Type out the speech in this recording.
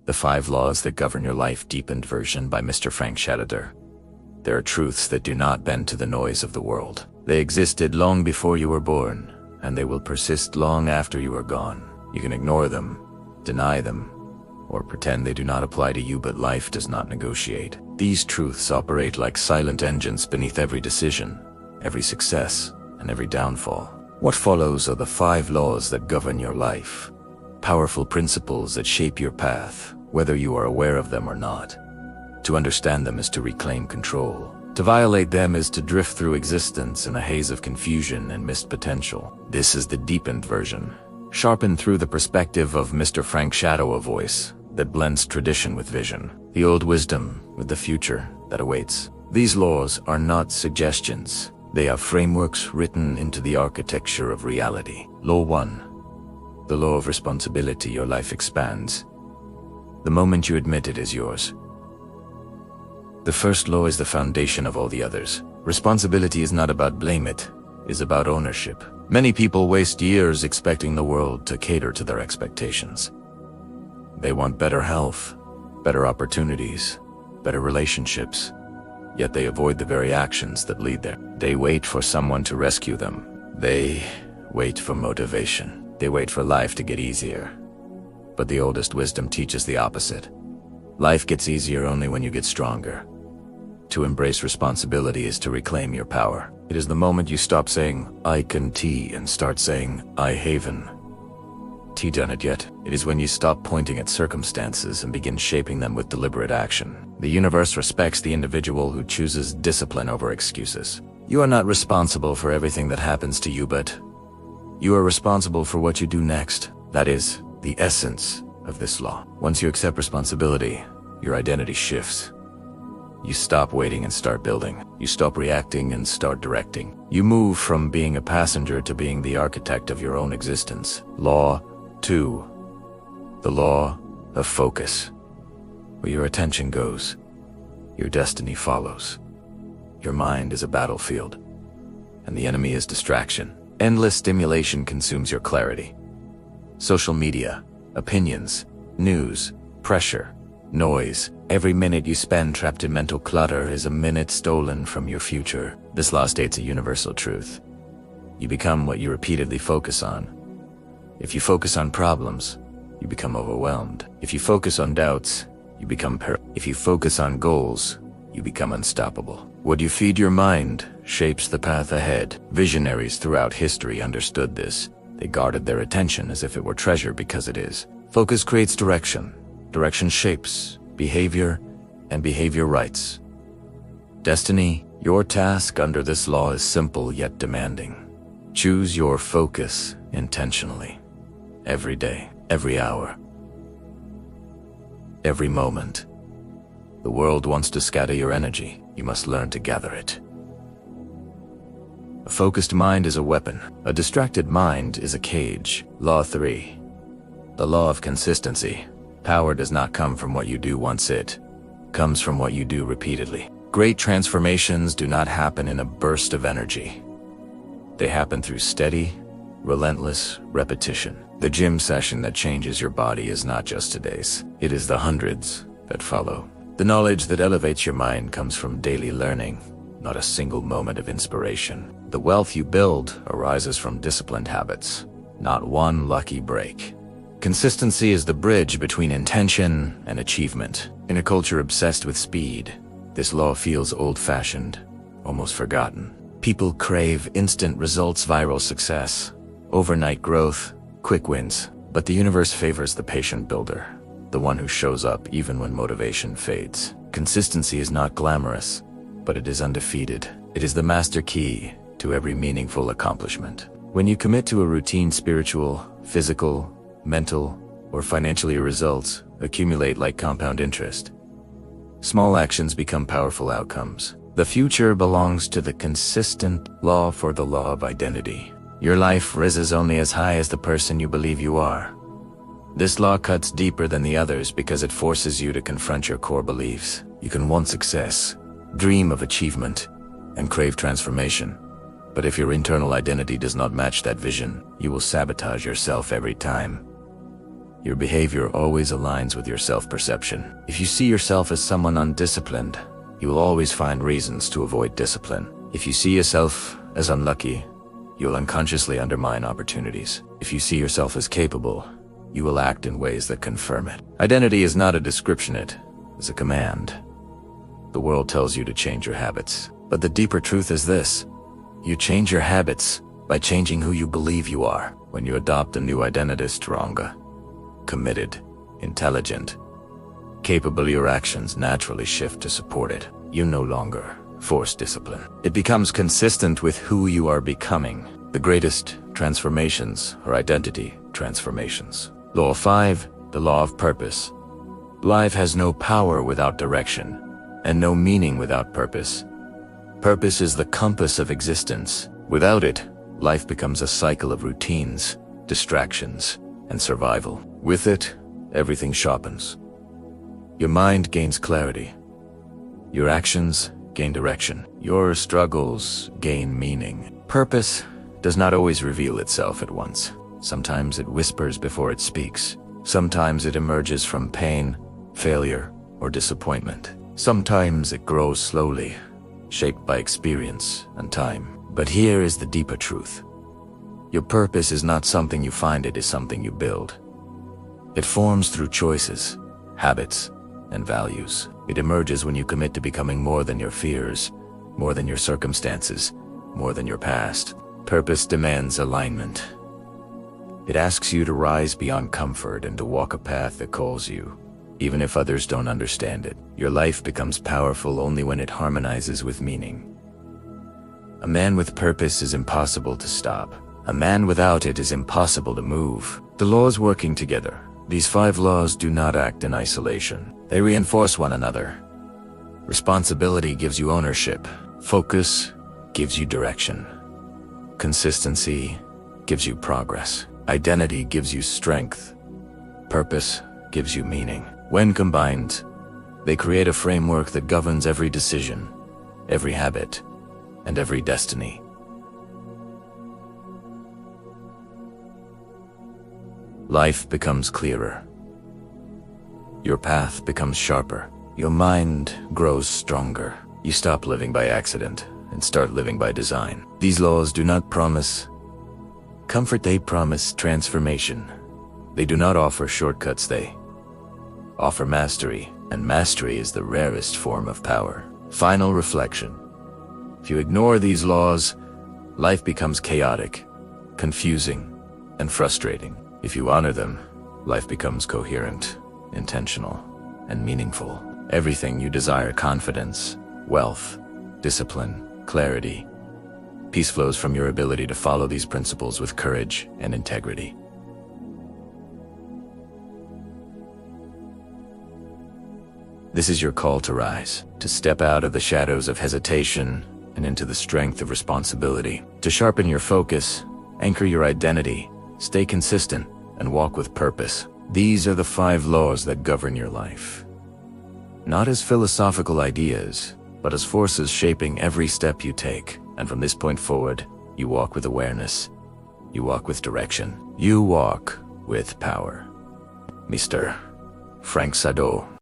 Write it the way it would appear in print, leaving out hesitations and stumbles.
The 5 Laws That Govern Your Life Deepened version by Mr. Frank Shadder. There are truths that do not bend to the noise of the world. They existed long before you were born, and they will persist long after you are gone. You can ignore them, deny them, or pretend they do not apply to you, but life does not negotiate. These truths operate like silent engines beneath every decision, every success, and every downfall. What follows are the 5 laws that govern your life. Powerful principles that shape your path, whether you are aware of them or not. To understand them is to reclaim control. To violate them is to drift through existence in a haze of confusion and missed potential. This is the deepened version, sharpened through the perspective of Mr. Frank Shadder, a voice that blends tradition with vision, the old wisdom with the future that awaits. These laws are not suggestions. They are frameworks written into the architecture of reality. Law 1. The law of responsibility. Your life expands the moment you admit it is yours. The first law is the foundation of all the others. Responsibility is not about blame, it is about ownership. Many people waste years expecting the world to cater to their expectations. They want better health, better opportunities, better relationships, yet they avoid the very actions that lead there. They wait for someone to rescue them. They wait for motivation. They wait for life to get easier. But the oldest wisdom teaches the opposite. Life gets easier only when you get stronger. To embrace responsibility is to reclaim your power. It is the moment you stop saying, "I can T," and start saying, "I haven." T done it yet? It is when you stop pointing at circumstances and begin shaping them with deliberate action. The universe respects the individual who chooses discipline over excuses. You are not responsible for everything that happens to you, but you are responsible for what you do next. That is the essence of this law. Once you accept responsibility, your identity shifts. You stop waiting and start building. You stop reacting and start directing. You move from being a passenger to being the architect of your own existence. Law 2. The law of focus. Where your attention goes, your destiny follows. Your mind is a battlefield, and the enemy is distraction. Endless stimulation consumes your clarity. Social media, opinions, news, pressure, noise. Every minute you spend trapped in mental clutter is a minute stolen from your future. This law states a universal truth. You become what you repeatedly focus on. If you focus on problems, you become overwhelmed. If you focus on doubts, you become If you focus on goals, you become unstoppable. What you feed your mind shapes the path ahead. Visionaries throughout history understood this. They guarded their attention as if it were treasure, because it is. Focus creates direction. Direction shapes behavior, and behavior writes destiny. Your task under this law is simple yet demanding. Choose your focus intentionally. Every day, every hour, every moment. The world wants to scatter your energy. You must learn to gather it. A focused mind is a weapon. A distracted mind is a cage. Law 3. The law of consistency. Power does not come from what you do once, it comes from what you do repeatedly. Great transformations do not happen in a burst of energy. They happen through steady, relentless repetition. The gym session that changes your body is not just today's. It is the hundreds that follow. The knowledge that elevates your mind comes from daily learning, not a single moment of inspiration. The wealth you build arises from disciplined habits, not one lucky break. Consistency is the bridge between intention and achievement. In a culture obsessed with speed, this law feels old-fashioned, almost forgotten. People crave instant results, viral success, overnight growth, quick wins. But the universe favors the patient builder, the one who shows up even when motivation fades. Consistency is not glamorous, but it is undefeated. It is the master key to every meaningful accomplishment. When you commit to a routine, spiritual, physical, mental, or financially, results accumulate like compound interest. Small actions become powerful outcomes. The future belongs to the consistent. Law 4. The law of identity. Your life rises only as high as the person you believe you are. This law cuts deeper than the others because it forces you to confront your core beliefs. You can want success, dream of achievement, and crave transformation. But if your internal identity does not match that vision, you will sabotage yourself every time. Your behavior always aligns with your self-perception. If you see yourself as someone undisciplined, you will always find reasons to avoid discipline. If you see yourself as unlucky, you will unconsciously undermine opportunities. If you see yourself as capable, you will act in ways that confirm it. Identity is not a description, it is a command. The world tells you to change your habits, but the deeper truth is this: you change your habits by changing who you believe you are. When you adopt a new identity, stronger, committed, intelligent, capable, your actions naturally shift to support it. You no longer force discipline. It becomes consistent with who you are becoming. The greatest transformations are identity transformations. Law 5, the law of purpose. Life has no power without direction, and no meaning without purpose. Purpose is the compass of existence. Without it, life becomes a cycle of routines, distractions, and survival. With it, everything sharpens. Your mind gains clarity. Your actions gain direction. Your struggles gain meaning. Purpose does not always reveal itself at once. Sometimes it whispers before it speaks. Sometimes it emerges from pain, failure, or disappointment. Sometimes it grows slowly, shaped by experience and time. But here is the deeper truth. Your purpose is not something you find, it is something you build. It forms through choices, habits, and values. It emerges when you commit to becoming more than your fears, more than your circumstances, more than your past. Purpose demands alignment. It asks you to rise beyond comfort and to walk a path that calls you, even if others don't understand it. Your life becomes powerful only when it harmonizes with meaning. A man with purpose is impossible to stop. A man without it is impossible to move. The laws working together. These 5 laws do not act in isolation. They reinforce one another. Responsibility gives you ownership. Focus gives you direction. Consistency gives you progress. Identity gives you strength. Purpose gives you meaning. When combined, they create a framework that governs every decision, every habit, and every destiny. Life becomes clearer. Your path becomes sharper. Your mind grows stronger. You stop living by accident and start living by design. These laws do not promise comfort, they promise transformation. They do not offer shortcuts, they offer mastery, and mastery is the rarest form of power. Final reflection. If you ignore these laws, life becomes chaotic, confusing, and frustrating. If you honor them, life becomes coherent, intentional, and meaningful. Everything you desire, confidence, wealth, discipline, clarity, peace flows from your ability to follow these principles with courage and integrity. This is your call to rise, to step out of the shadows of hesitation and into the strength of responsibility, to sharpen your focus, anchor your identity, stay consistent, and walk with purpose. These are the 5 laws that govern your life. Not as philosophical ideas, but as forces shaping every step you take. And from this point forward, you walk with awareness. You walk with direction. You walk with power. Mr. Frank Sado.